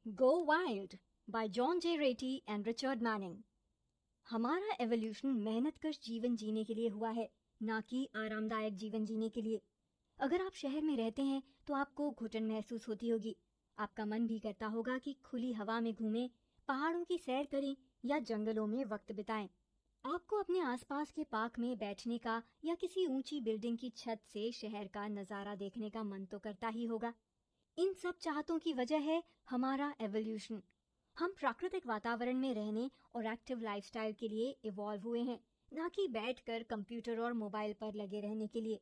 गो wild bye John जे रेटी and Richard Manning. हमारा evolution मेहनतकश जीवन जीने के लिए हुआ है, ना कि आरामदायक जीवन जीने के लिए। अगर आप शहर में रहते हैं तो आपको घुटन महसूस होती होगी। आपका मन भी करता होगा कि खुली हवा में घूमें, पहाड़ों की सैर करें या जंगलों में वक्त बिताएं। आपको अपने आसपास के पार्क में बैठने का या किसी ऊंची बिल्डिंग की छत से शहर का नजारा देखने का मन तो करता ही होगा। इन सब चाहतों की वजह है हमारा एवोल्यूशन। हम प्राकृतिक वातावरण में रहने और एक्टिव लाइफस्टाइल के लिए इवॉल्व हुए हैं, ना कि बैठकर कंप्यूटर और मोबाइल पर लगे रहने के लिए।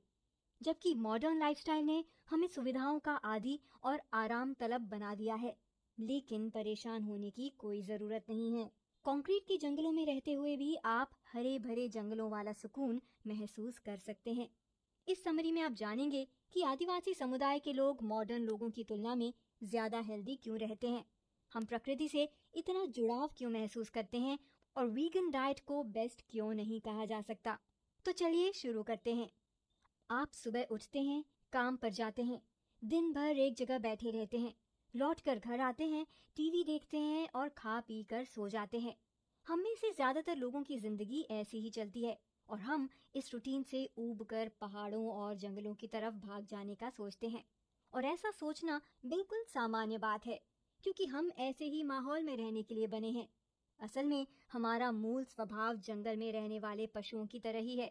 जबकि मॉडर्न लाइफस्टाइल ने हमें सुविधाओं का आदी और आराम तलब बना दिया है, लेकिन परेशान होने की कोई जरूरत नहीं है। कंक्रीट के जंगलों में रहते हुए भी आप हरे भरे जंगलों वाला सुकून महसूस कर सकते हैं। इस समरी में आप जानेंगे कि आदिवासी समुदाय के लोग मॉडर्न लोगों की तुलना में ज्यादा हेल्दी क्यों रहते हैं, हम प्रकृति से इतना जुड़ाव क्यों महसूस करते हैं और वीगन डाइट को बेस्ट क्यों नहीं कहा जा सकता। तो चलिए शुरू करते हैं। आप सुबह उठते हैं, काम पर जाते हैं, दिन भर एक जगह बैठे रहते हैं, लौटकर घर आते हैं, टीवी देखते हैं और खा पी कर सो जाते हैं। हम में से ज्यादातर लोगों की जिंदगी ऐसी ही चलती है और हम इस रूटीन से ऊब कर पहाड़ों और जंगलों की तरफ भाग जाने का सोचते हैं। और ऐसा सोचना बिल्कुल सामान्य बात है, क्योंकि हम ऐसे ही माहौल में रहने के लिए बने हैं। असल में हमारा मूल स्वभाव जंगल में रहने वाले पशुओं की तरह ही है।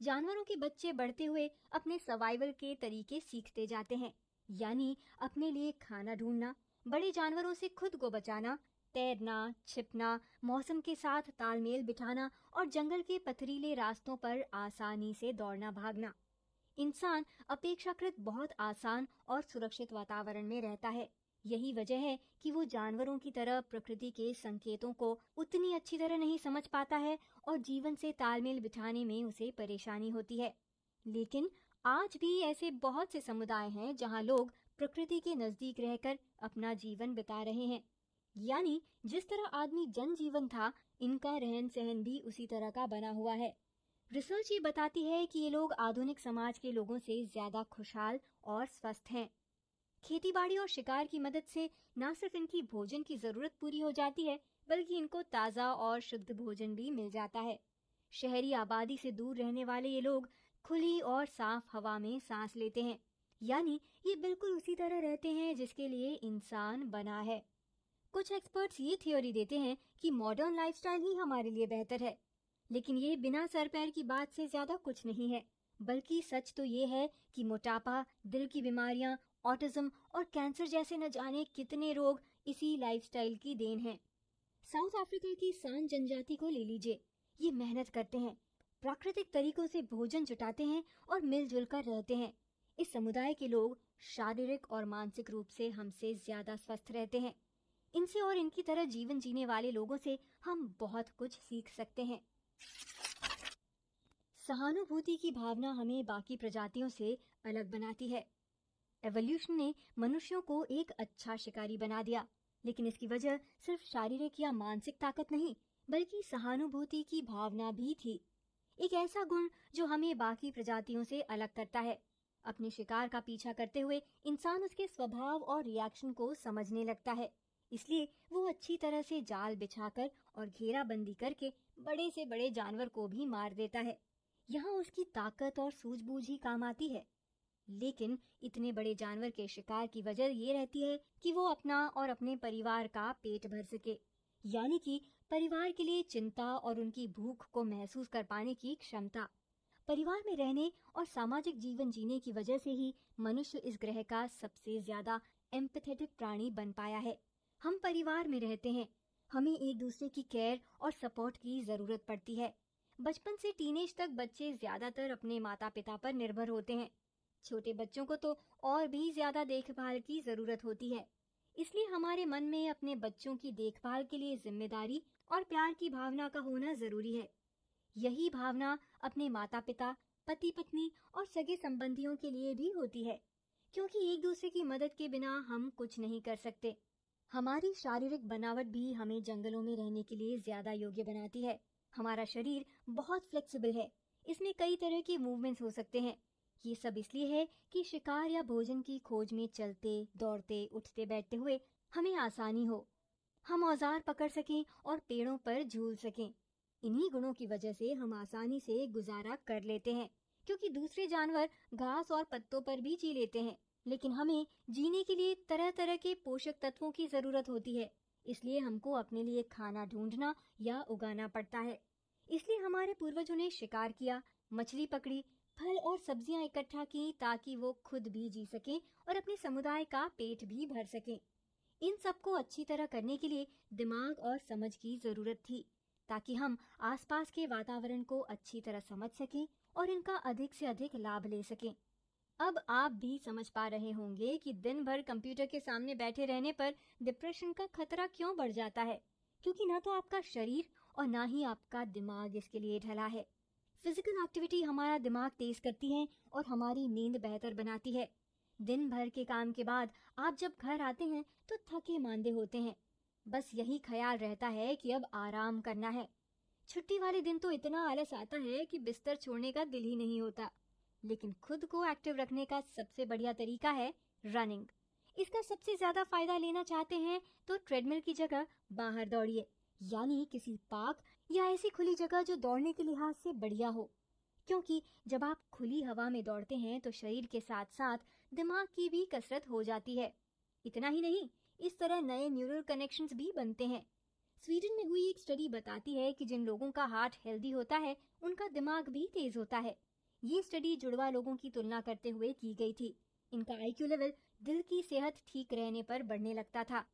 जानवरों के बच्चे बढ़ते हुए अपने सर्वाइवल के तरीके सीखते जाते हैं, यानी अपने लिए खाना ढूंढना, बड़े जानवरों से खुद को बचाना, तैरना, छिपना, मौसम के साथ तालमेल बिठाना और जंगल के पथरीले रास्तों पर आसानी से दौड़ना भागना। इंसान अपेक्षाकृत बहुत आसान और सुरक्षित वातावरण में रहता है। यही वजह है कि वो जानवरों की तरह प्रकृति के संकेतों को उतनी अच्छी तरह नहीं समझ पाता है और जीवन से तालमेल बिठाने में उसे परेशानी होती है। लेकिन आज भी ऐसे बहुत से समुदाय हैं जहां लोग प्रकृति के नजदीक रहकर अपना जीवन बिता रहे हैं। यानी जिस तरह आदमी जनजीवन था, इनका रहन सहन भी उसी तरह का बना हुआ है। रिसर्च ये बताती है कि ये लोग आधुनिक समाज के लोगों से ज्यादा खुशहाल और स्वस्थ हैं। खेतीबाड़ी और शिकार की मदद से न सिर्फ इनकी भोजन की जरूरत पूरी हो जाती है, बल्कि इनको ताजा और शुद्ध भोजन भी मिल जाता है। शहरी आबादी से दूर रहने वाले ये लोग खुली और साफ हवा में सांस लेते हैं, यानी ये बिल्कुल उसी तरह रहते हैं जिसके लिए इंसान बना है। कुछ एक्सपर्ट्स ये थ्योरी देते हैं कि मॉडर्न लाइफस्टाइल ही हमारे लिए बेहतर है, लेकिन ये बिना सर पैर की बात से ज्यादा कुछ नहीं है। बल्कि सच तो ये है कि मोटापा, दिल की बीमारियां, ऑटिज्म और कैंसर जैसे न जाने कितने रोग इसी लाइफस्टाइल की देन हैं। साउथ अफ्रीका की सान जनजाति को ले लीजिए। ये मेहनत करते हैं, प्राकृतिक तरीकों से भोजन जुटाते हैं और मिलजुल कर रहते हैं। इस समुदाय के लोग शारीरिक और मानसिक रूप से हमसे ज्यादा स्वस्थ रहते हैं। इनसे और इनकी तरह जीवन जीने वाले लोगों से हम बहुत कुछ सीख सकते हैं। सहानुभूति की भावना हमें बाकी प्रजातियों से अलग बनाती है। एवोल्यूशन ने मनुष्यों को एक अच्छा शिकारी बना दिया, लेकिन इसकी वजह सिर्फ शारीरिक या मानसिक ताकत नहीं, बल्कि सहानुभूति की भावना भी थी। एक ऐसा गुण जो हमें बाकी प्रजातियों से अलग करता है। अपने शिकार का पीछा करते हुए इंसान उसके स्वभाव और रिएक्शन को समझने लगता है, इसलिए वो अच्छी तरह से जाल बिछाकर और घेराबंदी करके बड़े से बड़े जानवर को भी मार देता है। यहाँ उसकी ताकत और सूझबूझ ही काम आती है। लेकिन इतने बड़े जानवर के शिकार की वजह ये रहती है कि वो अपना और अपने परिवार का पेट भर सके, यानी कि परिवार के लिए चिंता और उनकी भूख को महसूस कर पाने की क्षमता। परिवार में रहने और सामाजिक जीवन जीने की वजह से ही मनुष्य इस ग्रह का सबसे ज्यादा एम्पैथेटिक प्राणी बन पाया है। हम परिवार में रहते हैं, हमें एक दूसरे की केयर और सपोर्ट की जरूरत पड़ती है। बचपन से टीनेज तक बच्चे ज्यादातर अपने माता पिता पर निर्भर होते हैं। छोटे बच्चों को तो और भी ज्यादा देखभाल की जरूरत होती है। इसलिए हमारे मन में अपने बच्चों की देखभाल के लिए जिम्मेदारी और प्यार की भावना का होना जरूरी है। यही भावना अपने माता पिता, पति पत्नी और सगे संबंधियों के लिए भी होती है, क्योंकि एक दूसरे की मदद के बिना हम कुछ नहीं कर सकते। हमारी शारीरिक बनावट भी हमें जंगलों में रहने के लिए ज्यादा योग्य बनाती है। हमारा शरीर बहुत फ्लेक्सिबल है, इसमें कई तरह के मूवमेंट्स हो सकते हैं। ये सब इसलिए है कि शिकार या भोजन की खोज में चलते, दौड़ते, उठते बैठते हुए हमें आसानी हो, हम औजार पकड़ सकें और पेड़ों पर झूल सकें। इन्हीं गुणों की वजह से हम आसानी से गुजारा कर लेते हैं, क्योंकि दूसरे जानवर घास और पत्तों पर भी जी लेते हैं। लेकिन हमें जीने के लिए तरह तरह के पोषक तत्वों की जरूरत होती है, इसलिए हमको अपने लिए खाना ढूंढना या उगाना पड़ता है। इसलिए हमारे पूर्वजों ने शिकार किया, मछली पकड़ी, फल और सब्जियां इकट्ठा की ताकि वो खुद भी जी सकें और अपने समुदाय का पेट भी भर सकें। इन सबको अच्छी तरह करने के लिए दिमाग और समझ की जरूरत थी, ताकि हम आसपास के वातावरण को अच्छी तरह समझ सकें और इनका अधिक से अधिक लाभ ले सकें। अब आप भी समझ पा रहे होंगे कि दिन भर कंप्यूटर के सामने बैठे रहने पर डिप्रेशन का खतरा क्यों बढ़ जाता है, क्योंकि ना तो आपका शरीर और ना ही आपका दिमाग इसके लिए ढला है। फिजिकल एक्टिविटी हमारा दिमाग तेज करती है और हमारी नींद बेहतर बनाती है। दिन भर के काम के बाद आप जब घर आते हैं तो थके मांदे होते हैं, बस यही ख्याल रहता है कि अब आराम करना है। छुट्टी वाले दिन तो इतना आलस आता है कि बिस्तर छोड़ने का दिल ही नहीं होता। लेकिन खुद को एक्टिव रखने का सबसे बढ़िया तरीका है रनिंग। इसका सबसे ज्यादा फायदा लेना चाहते हैं तो ट्रेडमिल की जगह बाहर दौड़िए, यानी किसी पार्क या ऐसी खुली जगह जो दौड़ने के लिहाज से बढ़िया हो। क्योंकि जब आप खुली हवा में दौड़ते हैं तो शरीर के साथ साथ दिमाग की भी कसरत हो जाती है। इतना ही नहीं, इस तरह नए न्यूरल कनेक्शंस भी बनते हैं। स्वीडन में हुई एक स्टडी बताती है कि जिन लोगों का हार्ट हेल्दी होता है उनका दिमाग भी तेज होता है। ये स्टडी जुड़वा लोगों की तुलना करते हुए की गई थी। इनका आईक्यू लेवल दिल की सेहत ठीक रहने पर बढ़ने लगता था।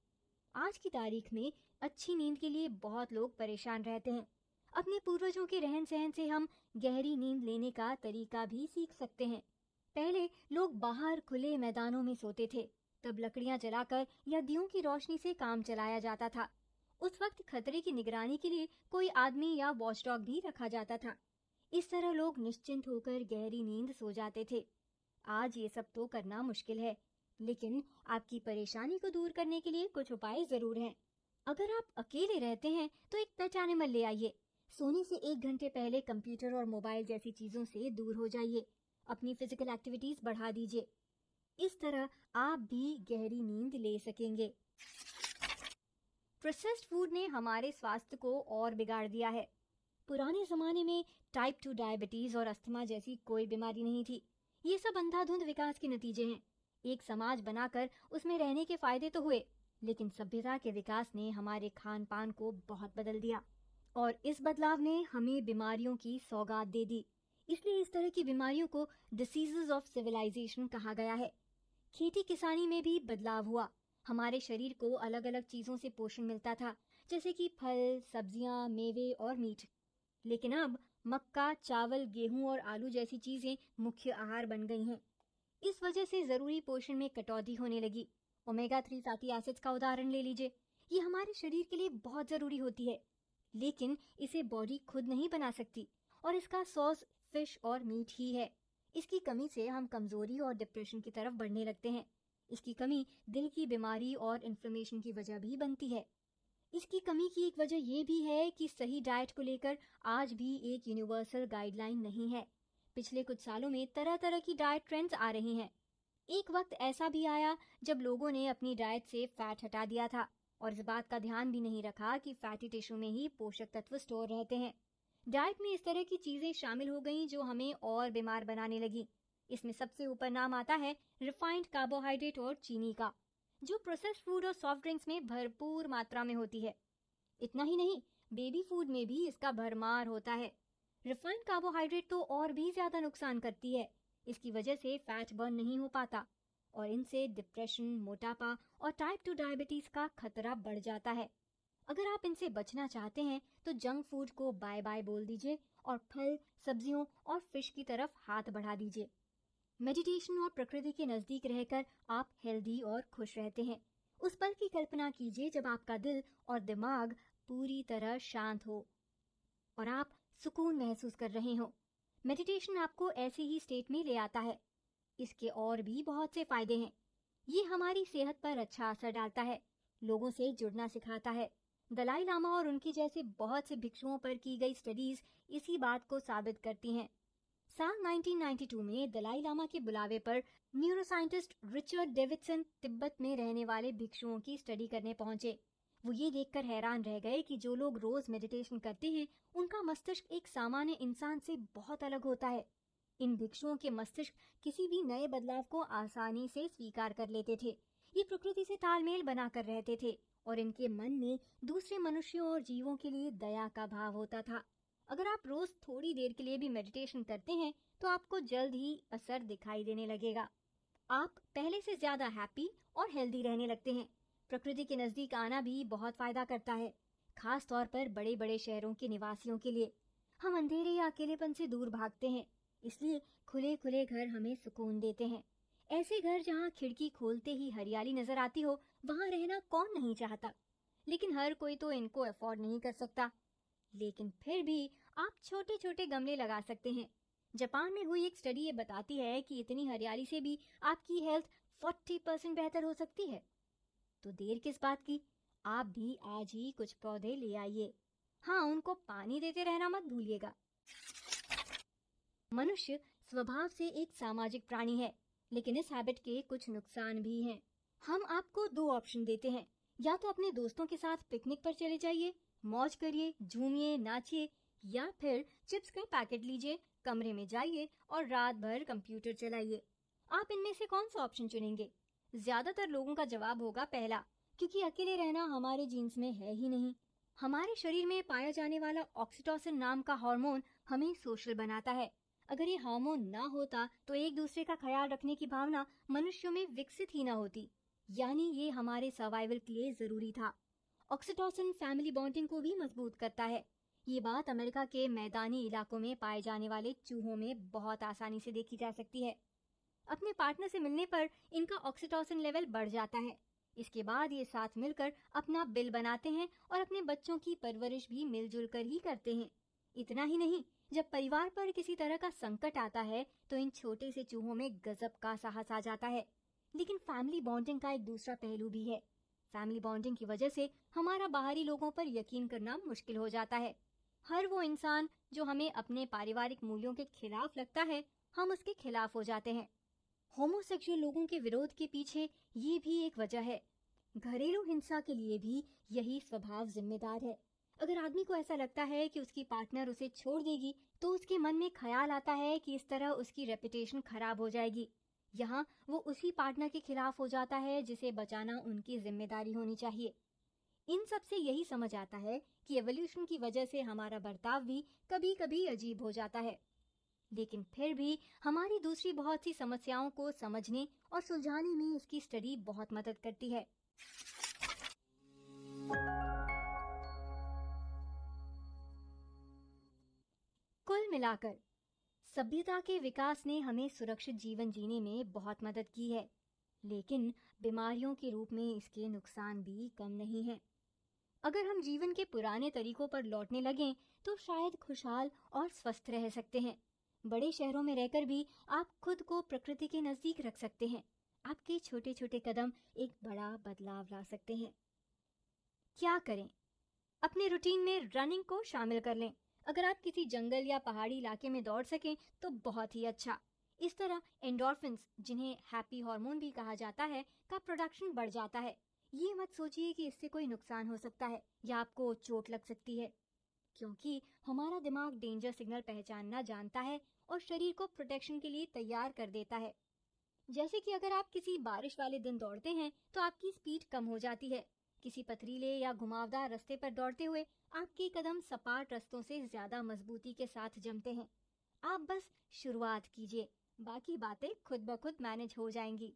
आज की तारीख में अच्छी नींद के लिए बहुत लोग परेशान रहते हैं। अपने पूर्वजों के रहन सहन से हम गहरी नींद लेने का तरीका भी सीख सकते हैं। पहले लोग बाहर खुले मैदानों में सोते थे, तब लकड़ियां जलाकर या दियों की रोशनी से काम चलाया जाता था। उस वक्त खतरे की निगरानी के लिए कोई आदमी या वॉचडॉग भी रखा जाता था। इस तरह लोग निश्चिंत होकर गहरी नींद सो जाते थे। आज ये सब तो करना मुश्किल है, लेकिन आपकी परेशानी को दूर करने के लिए कुछ उपाय जरूर हैं। अगर आप अकेले रहते हैं तो एक पेट एनिमल ले आइए। सोने से 1 घंटे पहले कंप्यूटर और मोबाइल जैसी चीजों से दूर हो जाइए। अपनी फिजिकल एक्टिविटीज बढ़ा दीजिए। इस तरह आप भी गहरी नींद ले सकेंगे। प्रोसेस्ड फूड ने हमारे स्वास्थ्य को और बिगाड़ दिया है। पुराने जमाने में टाइप 2 डायबिटीज और अस्थमा जैसी कोई बीमारी नहीं थी। ये सब अंधाधुंध विकास के नतीजे हैं। एक समाज बनाकर उसमें रहने के फायदे तो हुए, लेकिन सभ्यता के विकास ने हमारे खान पान को बहुत बदल दिया और इस बदलाव ने हमें बीमारियों की सौगात दे दी। इसलिए इस तरह की बीमारियों को डिसीजेज ऑफ सिविलाइजेशन कहा गया है। खेती किसानी में भी बदलाव हुआ। हमारे शरीर को अलग अलग चीजों से पोषण मिलता था, जैसे कि फल, सब्जियां, मेवे और मीट। लेकिन अब मक्का, चावल, गेहूं और आलू जैसी चीजें मुख्य आहार बन गई हैं। इस वजह से जरूरी पोषण में कटौती होने लगी। ओमेगा 3 फैटी एसिड्स का उदाहरण ले लीजिए। ये हमारे शरीर के लिए बहुत जरूरी होती है, लेकिन इसे बॉडी खुद नहीं बना सकती और इसका सोर्स फिश और मीट ही है। इसकी कमी से हम कमजोरी और डिप्रेशन की तरफ बढ़ने लगते हैं। इसकी कमी दिल की बीमारी और इन्फ्लेमेशन की वजह भी बनती है। इसकी कमी की एक वजह यह भी है कि सही डाइट को लेकर आज भी एक यूनिवर्सल गाइडलाइन नहीं है। पिछले कुछ सालों में तरह तरह की डाइट ट्रेंड्स आ रही हैं। एक वक्त ऐसा भी आया जब लोगों ने अपनी डाइट से फैट हटा दिया था और इस बात का ध्यान भी नहीं रखा कि फैटी टिश्यू में ही पोषक तत्व स्टोर रहते हैं। डाइट में इस तरह की चीजें शामिल हो गईं जो हमें और बीमार बनाने लगी। इसमें सबसे ऊपर नाम आता है रिफाइंड कार्बोहाइड्रेट और चीनी का, जो प्रोसेस्ड फूड और सॉफ्ट ड्रिंक्स में भरपूर मात्रा में होती है। इतना ही नहीं, बेबी फूड में भी इसका भरमार होता है। रिफाइंड कार्बोहाइड्रेट तो और भी ज्यादा नुकसान करती है। इसकी वजह से फैट बर्न नहीं हो पाता और इनसे डिप्रेशन, मोटापा और टाइप 2 डायबिटीज का खतरा बढ़ जाता है। अगर आप इनसे बचना चाहते हैं तो जंक फूड को बाय बाय बोल दीजिए और फल, सब्जियों और फिश की तरफ हाथ बढ़ा दीजिए। मेडिटेशन और प्रकृति के नजदीक रहकर आप हेल्दी और खुश रहते हैं। उस पल की कल्पना कीजिए जब आपका दिल और दिमाग पूरी तरह शांत हो और आप सुकून महसूस कर रहे हो। मेडिटेशन आपको ऐसी ही स्टेट में ले आता है। इसके और भी बहुत से फायदे हैं। ये हमारी सेहत पर अच्छा असर डालता है, लोगों से जुड़ना सिखाता है। दलाई लामा और उनके जैसे बहुत से भिक्षुओं पर की गई स्टडीज इसी बात को साबित करती हैं। साल 1992 में दलाई लामा के बुलावे पर न्यूरोसाइंटिस्ट रिचर्ड डेविडसन तिब्बत में रहने वाले भिक्षुओं की स्टडी करने पहुंचे। वो ये देखकर हैरान रह गए कि जो लोग रोज मेडिटेशन करते हैं उनका मस्तिष्क एक सामान्य इंसान से बहुत अलग होता है। इन भिक्षुओं के मस्तिष्क किसी भी नए बदलाव को आसानी से स्वीकार कर लेते थे। ये प्रकृति से तालमेल बनाकर रहते थे और इनके मन में दूसरे मनुष्यों और जीवों के लिए दया का भाव होता था। अगर आप रोज थोड़ी देर के लिए भी मेडिटेशन करते हैं तो आपको जल्द ही असर दिखाई देने लगेगा। आप पहले से ज्यादा हैप्पी और हेल्दी रहने लगते हैं। प्रकृति के नजदीक आना भी बहुत फायदा करता है, खास तौर पर बड़े बड़े शहरों के निवासियों के लिए। हम अंधेरे या अकेलेपन से दूर भागते हैं, इसलिए खुले खुले घर हमें सुकून देते हैं। ऐसे घर जहाँ खिड़की खोलते ही हरियाली नजर आती हो, वहाँ रहना कौन नहीं चाहता। लेकिन हर कोई तो इनको अफोर्ड नहीं कर सकता। लेकिन फिर भी आप छोटे छोटे गमले लगा सकते हैं। जापान में हुई एक स्टडी ये बताती है कि इतनी हरियाली से भी आपकी हेल्थ 40% बेहतर हो सकती है। तो देर किस बात की, आप भी आज ही कुछ पौधे ले आइए। हाँ, उनको पानी देते रहना मत भूलिएगा। मनुष्य स्वभाव से एक सामाजिक प्राणी है, लेकिन इस हैबिट के कुछ नुकसान भी हैं। हम आपको दो ऑप्शन देते हैं, या तो अपने दोस्तों के साथ पिकनिक पर चले जाइए, मौज करिए, झूमिए, नाचिए, या फिर चिप्स का पैकेट लीजिए, कमरे में जाइए और रात भर कंप्यूटर चलाइए। आप इनमें से कौन सा ऑप्शन चुनेंगे? ज्यादातर लोगों का जवाब होगा पहला, क्योंकि अकेले रहना हमारे जीन्स में है ही नहीं। हमारे शरीर में पाया जाने वाला ऑक्सीटोसिन नाम का हार्मोन हमें सोशल बनाता है। अगर ये हार्मोन ना होता तो एक दूसरे का ख्याल रखने की भावना मनुष्यों में विकसित ही ना होती। यानी ये हमारे सर्वाइवल के लिए जरूरी था। ऑक्सीटोसिन फैमिली बॉन्डिंग को भी मजबूत करता है। ये बात अमेरिका के मैदानी इलाकों में पाए जाने वाले चूहों में बहुत आसानी से देखी जा सकती है। अपने पार्टनर से मिलने पर इनका ऑक्सीटोसिन लेवल बढ़ जाता है। इसके बाद ये साथ मिलकर अपना बिल बनाते हैं और अपने बच्चों की परवरिश भी मिलजुल कर ही करते हैं। इतना ही नहीं, जब परिवार पर किसी तरह का संकट आता है तो इन छोटे से चूहों में गजब का साहस आ जाता है। लेकिन फैमिली बॉन्डिंग का एक दूसरा पहलू भी है। फैमिली बॉन्डिंग की वजह से हमारा बाहरी लोगों पर यकीन करना मुश्किल हो जाता है। हर वो इंसान जो हमें अपने पारिवारिक मूल्यों के खिलाफ लगता है, हम उसके खिलाफ हो जाते हैं। होमोसेक्सुअल लोगों के विरोध के पीछे ये भी एक वजह है। घरेलू हिंसा के लिए भी यही स्वभाव जिम्मेदार है। अगर आदमी को ऐसा लगता है कि उसकी पार्टनर उसे छोड़ देगी तो उसके मन में ख्याल आता है कि इस तरह उसकी रेपुटेशन खराब हो जाएगी। यहाँ वो उसी पार्टनर के खिलाफ हो जाता है जिसे बचाना उनकी जिम्मेदारी होनी चाहिए। इन सब से यही समझ आता है कि एवोल्यूशन की वजह से हमारा बर्ताव भी कभी कभी अजीब हो जाता है। लेकिन फिर भी हमारी दूसरी बहुत सी समस्याओं को समझने और सुलझाने में इसकी स्टडी बहुत मदद करती है। कुल मिलाकर सभ्यता के विकास ने हमें सुरक्षित जीवन जीने में बहुत मदद की है, लेकिन बीमारियों के रूप में इसके नुकसान भी कम नहीं हैं। अगर हम जीवन के पुराने तरीकों पर लौटने लगें तो शायद खुशहाल और स्वस्थ रह सकते हैं। बड़े शहरों में रहकर भी आप खुद को प्रकृति के नजदीक रख सकते हैं। आपके छोटे छोटे कदम एक बड़ा बदलाव ला सकते हैं। क्या करें? अपने रूटीन में रनिंग को शामिल कर लें। अगर आप किसी जंगल या पहाड़ी इलाके में दौड़ सकें तो बहुत ही अच्छा। इस तरह एंडोर्फिन्स, जिन्हें हैप्पी हार्मोन भी कहा जाता है, का प्रोडक्शन बढ़ जाता है। ये मत सोचिए कि इससे कोई नुकसान हो सकता है या आपको चोट लग सकती है, क्योंकि हमारा दिमाग डेंजर सिग्नल पहचानना जानता है और शरीर को प्रोटेक्शन के लिए तैयार कर देता है। जैसे कि अगर आप किसी बारिश वाले दिन दौड़ते हैं तो आपकी स्पीड कम हो जाती है। किसी पथरीले या घुमावदार रास्ते पर दौड़ते हुए आपके कदम सपाट रास्तों से ज्यादा मजबूती के साथ जमते हैं। आप बस शुरुआत कीजिए, बाकी बातें खुद ब खुद मैनेज हो जाएंगी।